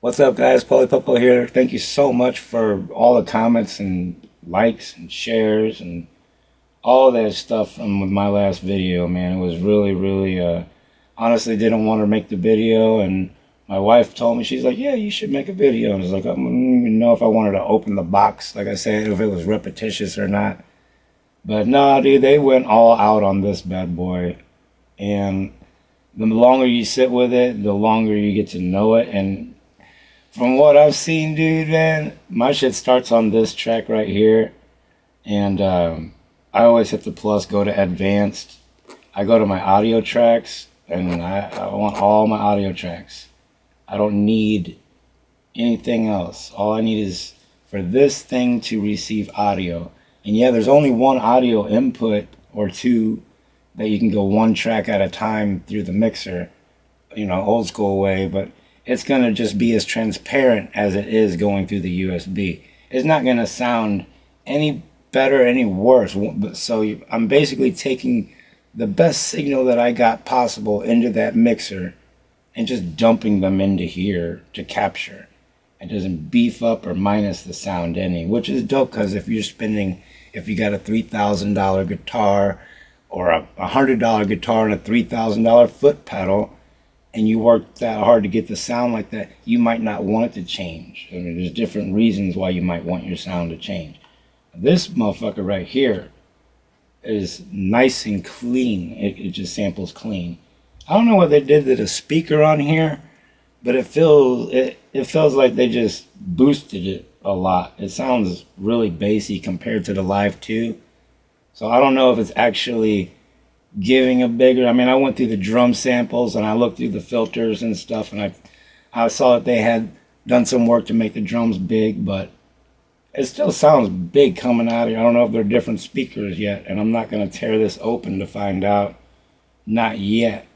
What's up, guys? Popo here. Thank you so much for all the comments and likes and shares and all that stuff from with my last video, man. It was really, honestly didn't want to make the video, and my wife told me, she's like, yeah, you should make a video. And I was like, I don't even know if I wanted to open the box, like I said, if it was repetitious or not. But no, dude, they went all out on this bad boy. And the longer you sit with it, the longer you get to know it. And from what I've seen, dude, man, my shit starts on this track right here. And I always hit the plus, go to advanced. I go to my audio tracks, and I want all my audio tracks. I don't need anything else. All I need is for this thing to receive audio. And yeah, there's only one audio input or two that you can go one track at a time through the mixer, old school way, but it's going to just be as transparent as it is going through the USB. It's not going to sound any better, any worse. So I'm basically taking the best signal that I got possible into that mixer and just dumping them into here to capture. It doesn't beef up or minus the sound any, which is dope, because if you got a $3,000 guitar or a $100 guitar and a $3,000 foot pedal, and you work that hard to get the sound like that, you might not want it to change. I mean, there's different reasons why you might want your sound to change. This motherfucker right here is nice and clean. It just samples clean. I don't know what they did to the speaker on here, but it feels like they just boosted it a lot. It sounds really bassy compared to the Live 2. So I don't know if it's actually giving a bigger. I mean, I went through the drum samples and I looked through the filters and stuff, and I saw that they had done some work to make the drums big, but it still sounds big coming out of here. I don't know if they're different speakers yet, and I'm not going to tear this open to find out. Not yet.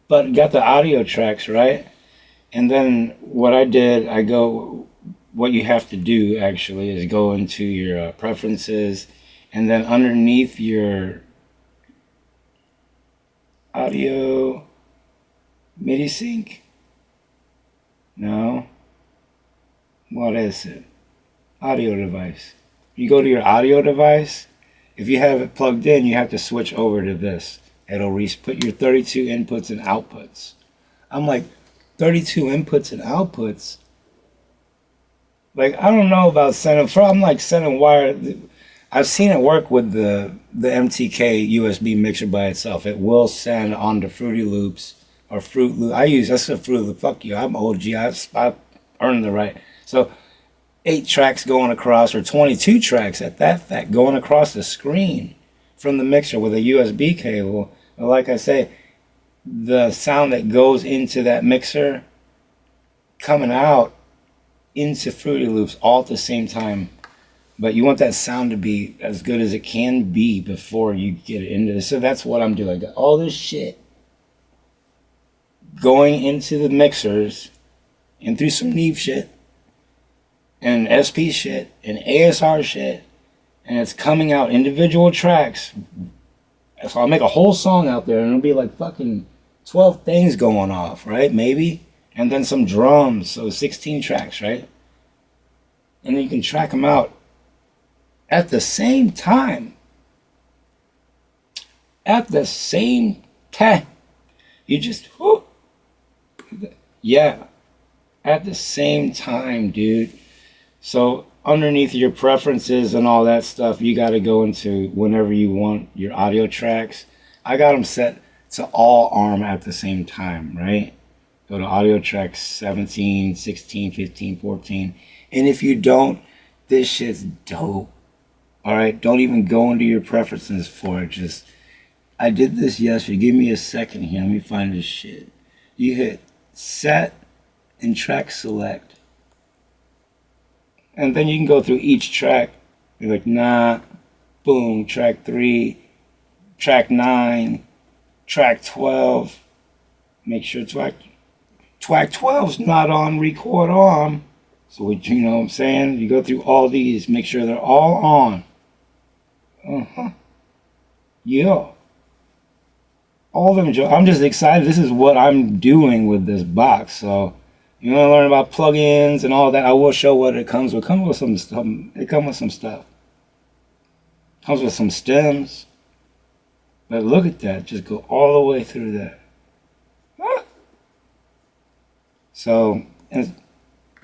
But got the audio tracks, right? And then what you have to do actually is go into your preferences, and then underneath your audio MIDI sync. No. What is it? Audio device. You go to your audio device. If you have it plugged in, you have to switch over to this. It'll put your 32 inputs and outputs. I'm like, 32 inputs and outputs? Like, I don't know about I'm like sending wire. I've seen it work with the MTK USB mixer by itself. It will send onto Fruity Loops or Fruit Loop. That's a Fruit Loop. Fuck you. I'm OG. I've earned the right. So 8 tracks going across, or 22 tracks at that fact, going across the screen from the mixer with a USB cable. But like I say, the sound that goes into that mixer coming out into Fruity Loops all at the same time. But you want that sound to be as good as it can be before you get it into this. So that's what I'm doing. I got all this shit going into the mixers and through some Neve shit and SP shit and ASR shit, and it's coming out individual tracks. So I'll make a whole song out there, and it'll be like fucking 12 things going off, right? Maybe. And then some drums, so 16 tracks, right? And then you can track them out at the same time. At the same time. You just, whoo. Yeah. At the same time, dude. So underneath your preferences and all that stuff, you got to go into whenever you want your audio tracks. I got them set to all arm at the same time, right? Go to audio tracks 17, 16, 15, 14. And if you don't, this shit's dope. All right, don't even go into your preferences for it. I did this yesterday. Give me a second here. Let me find this shit. You hit set and track select. And then you can go through each track. You're like, nah, boom, track 3, track 9, track 12. Make sure track 12's not on record arm. So you know what I'm saying? You go through all these, make sure they're all on. Yeah. All of them. I'm just excited. This is what I'm doing with this box. So You want to learn about plugins and all that? I will show what it comes with. It comes with some. It comes with some stuff. It comes with some stems. But look at that. Just go all the way through that. Ah. So and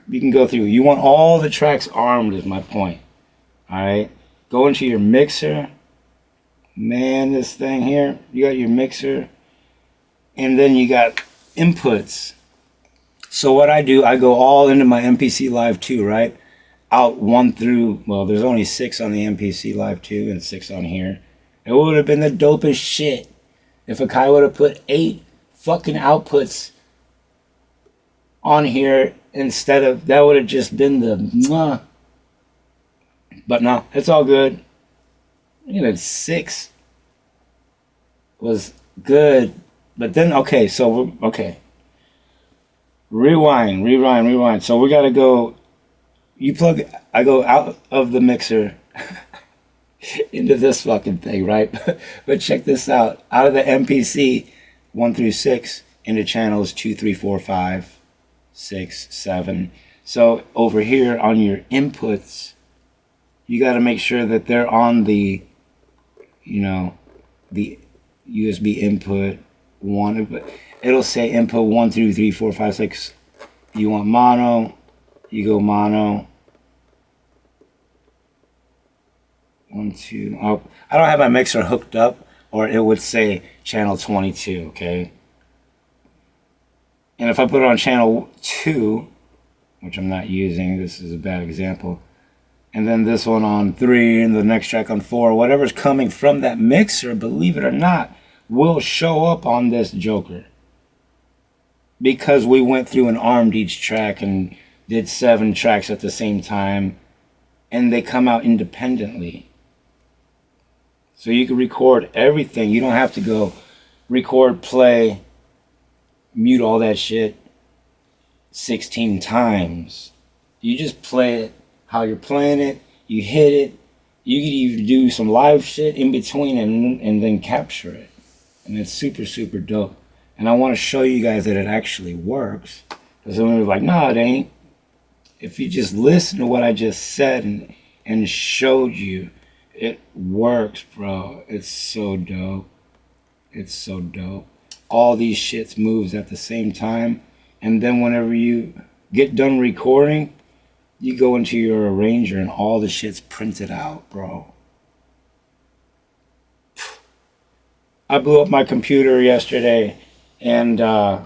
you can go through. You want all the tracks armed is my point. Alright? Go into your mixer. Man, this thing here. You got your mixer. And then you got inputs. So what I do, I go all into my MPC Live 2, right? Out 1 through, well, there's only 6 on the MPC Live 2 and 6 on here. It would have been the dopest shit if a guy would have put 8 fucking outputs on here instead of, that would have just been the mwah. But no, it's all good. Even 6 was good. But then, okay, so, okay. Rewind. So we got to go, I go out of the mixer into this fucking thing, right? But check this out. Out of the MPC 1 through 6 into channels 2, 3, 4, 5, 6, 7. So over here on your inputs, you got to make sure that they're on the, you know, the USB input 1. It'll say input 1, 2, 3, 4, 5, 6. You want mono, you go mono. 1, 2. Oh, I don't have my mixer hooked up, or it would say channel 22, okay? And if I put it on channel 2, which I'm not using, this is a bad example, and then this one on 3, and the next track on 4, whatever's coming from that mixer, believe it or not, will show up on this Joker. Because we went through and armed each track and did 7 tracks at the same time, and they come out independently. So you can record everything. You don't have to go record, play, mute all that shit 16 times. You just play it how you're playing it. You hit it. You can even do some live shit in between and then capture it. And it's super, super dope. And I want to show you guys that it actually works. Because someone was like, no, it ain't. If you just listen to what I just said and showed you, it works, bro. It's so dope. It's so dope. All these shits moves at the same time. And then whenever you get done recording, you go into your arranger and all the shit's printed out, bro. I blew up my computer yesterday. And I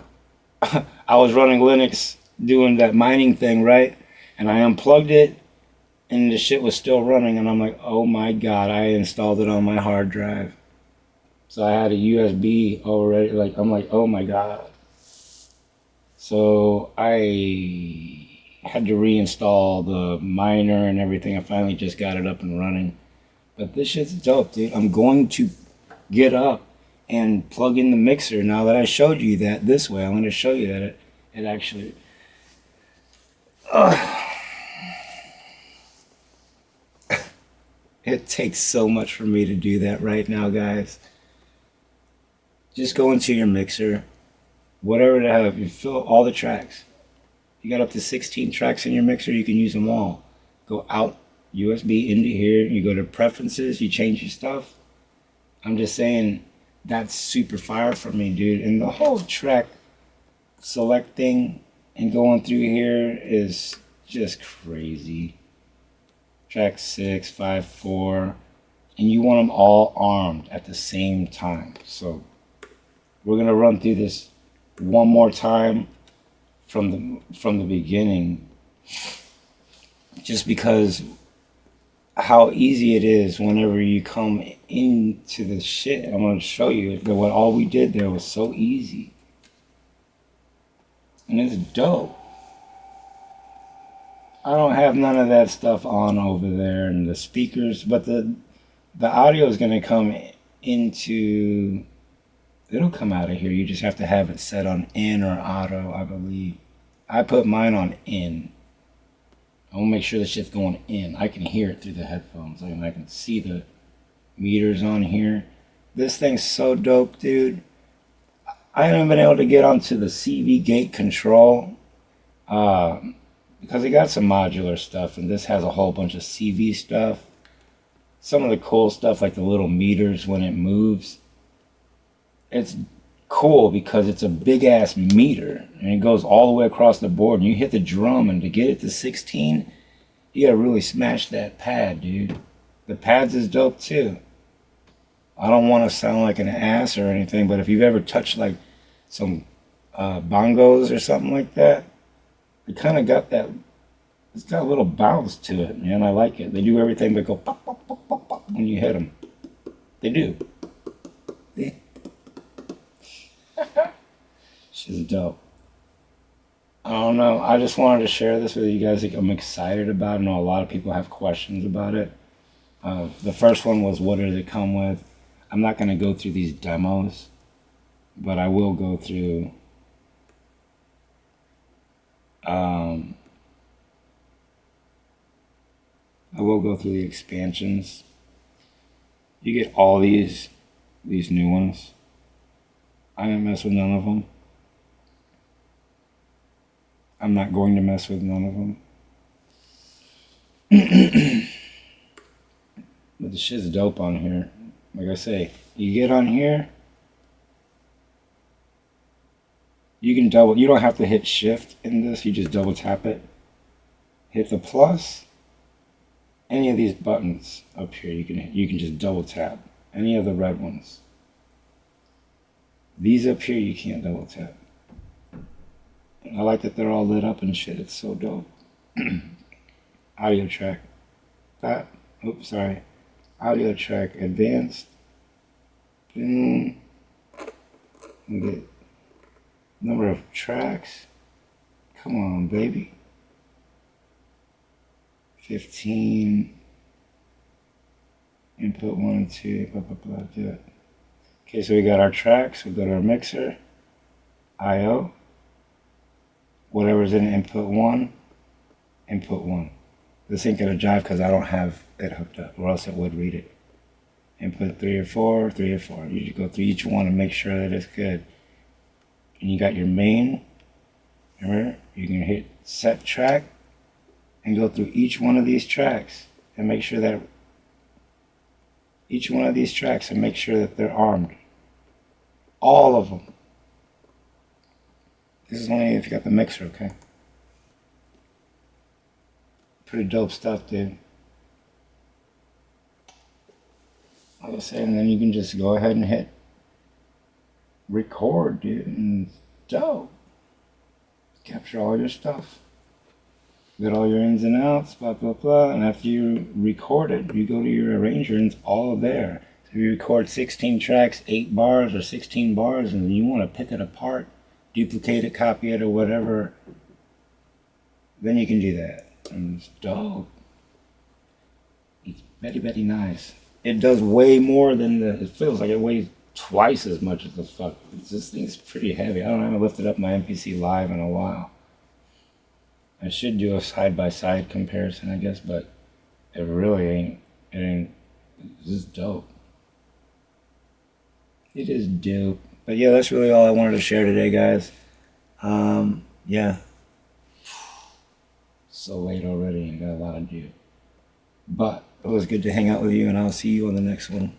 was running Linux doing that mining thing, right? And I unplugged it and the shit was still running. And I'm like, oh my God, I installed it on my hard drive. So I had a USB already. Like, I'm like, oh my God. So I had to reinstall the miner and everything. I finally just got it up and running. But this shit's dope, dude. I'm going to get up and plug in the mixer. Now that I showed you that this way, I'm going to show you that it actually... It takes so much for me to do that right now, guys. Just go into your mixer. Whatever to have, you fill all the tracks. You got up to 16 tracks in your mixer, you can use them all. Go out, USB into here, you go to preferences, you change your stuff. I'm just saying... That's super fire for me, dude. And the whole track selecting and going through here is just crazy. Track 6, 5, 4. And you want them all armed at the same time. So we're going to run through this one more time from the beginning. Just because how easy it is whenever you come into the shit. I'm going to show you that what all we did there was so easy. And it's dope. I don't have none of that stuff on over there and the speakers, but the audio is going to come into, it'll come out of here. You just have to have it set on in or auto, I believe. I put mine on in. I want to make sure the shit's going in. I can hear it through the headphones. I can see the meters on here. This thing's so dope, dude. I haven't been able to get onto the CV gate control. Uh, because he got some modular stuff, and this has a whole bunch of CV stuff. Some of the cool stuff, like the little meters when it moves, it's cool because it's a big ass meter and it goes all the way across the board. And you hit the drum, and to get it to 16, you gotta really smash that pad, dude. The pads is dope too. I don't want to sound like an ass or anything, but if you've ever touched like some bongos or something like that, it kind of got that. It's got a little bounce to it, man. I like it. They do everything but go pop, pop, pop, pop, pop when you hit them. They do. She's dope. I don't know. I just wanted to share this with you guys. I'm excited about it. I know a lot of people have questions about it. The first one was, what did it come with? I'm not going to go through these demos, but I will go through um, the expansions. You get all these new ones. I didn't mess with none of them. I'm not going to mess with none of them. But the shit's dope on here. Like I say, you get on here, you can double. You don't have to hit shift in this. You just double tap it. Hit the plus. Any of these buttons up here, you can just double tap. Any of the red ones. These up here, you can't double tap. I like that they're all lit up and shit. It's so dope. Audio track. Oops, sorry. Audio track advanced. Boom. We get number of tracks. Come on, baby. 15. Input 1 and 2. Blah, blah, blah. Do it. Okay, so we got our tracks. We go to our mixer. I/O. Whatever's in input 1. Input 1. This ain't gonna jive because I don't have it hooked up, or else it would read it. Input 3 or 4, 3 or 4. You just go through each one and make sure that it's good. And you got your main. Remember, you can hit set track and go through each one of these tracks and make sure that they're armed. All of them. This is only if you got the mixer, okay? Pretty dope stuff, dude. Like I said, and then you can just go ahead and hit record, dude, and it's dope. Capture all your stuff. Get all your ins and outs, blah, blah, blah. And after you record it, you go to your arranger and it's all there. So if you record 16 tracks, 8 bars or 16 bars, and you want to pick it apart, duplicate it, copy it, or whatever, then you can do that. And it's dope. It's very, very nice. It does way more than it feels like it weighs twice as much as the fuck. This thing's pretty heavy. I haven't lifted up my MPC Live in a while. I should do a side-by-side comparison, I guess, but it really ain't. It ain't. It's just dope. It is dope. But yeah, that's really all I wanted to share today, guys. Yeah. So late already and got a lot to do. But it was good to hang out with you, and I'll see you on the next one.